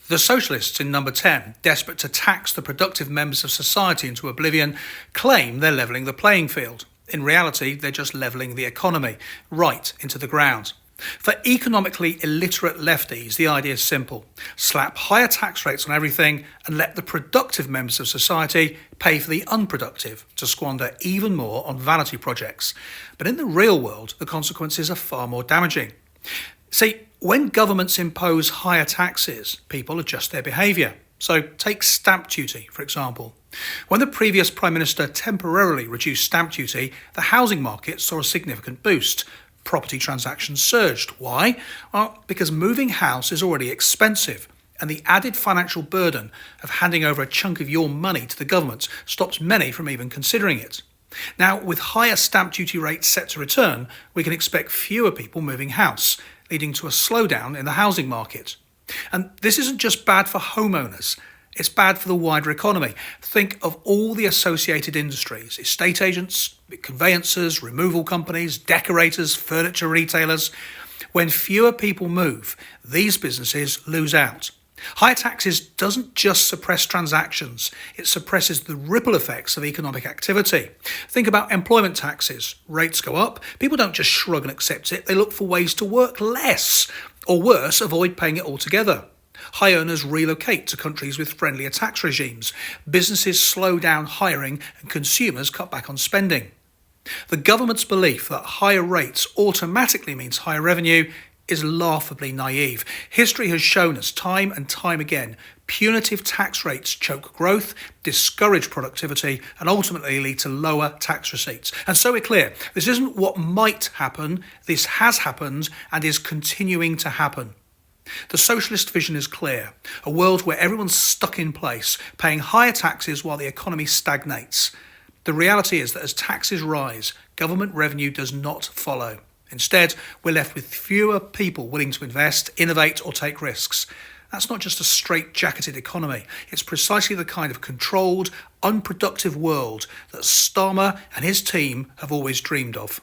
The socialists in number 10, desperate to tax the productive members of society into oblivion, claim they're levelling the playing field. In reality, they're just levelling the economy right into the ground. For economically illiterate lefties, the idea is simple. Slap higher tax rates on everything and let the productive members of society pay for the unproductive to squander even more on vanity projects. But in the real world, the consequences are far more damaging. See, when governments impose higher taxes, people adjust their behaviour. So take stamp duty, for example. When the previous Prime Minister temporarily reduced stamp duty, the housing market saw a significant boost. Property transactions surged. Why? Well, because moving house is already expensive, and the added financial burden of handing over a chunk of your money to the government stops many from even considering it. Now, with higher stamp duty rates set to return, we can expect fewer people moving house, leading to a slowdown in the housing market. And this isn't just bad for homeowners, it's bad for the wider economy. Think of all the associated industries: estate agents, conveyancers, removal companies, decorators, furniture retailers. When fewer people move, these businesses lose out. Higher taxes doesn't just suppress transactions, it suppresses the ripple effects of economic activity. Think about employment taxes. Rates go up, people don't just shrug and accept it, they look for ways to work less, or worse, avoid paying it altogether. High earners relocate to countries with friendlier tax regimes. Businesses slow down hiring and consumers cut back on spending. The government's belief that higher rates automatically means higher revenue is laughably naive. History has shown us time and time again punitive tax rates choke growth, discourage productivity, and ultimately lead to lower tax receipts. And so we're clear, this isn't what might happen, this has happened and is continuing to happen. The socialist vision is clear: a world where everyone's stuck in place, paying higher taxes while the economy stagnates. The reality is that as taxes rise, government revenue does not follow. Instead, we're left with fewer people willing to invest, innovate, or take risks. That's not just a straight-jacketed economy. It's precisely the kind of controlled, unproductive world that Starmer and his team have always dreamed of.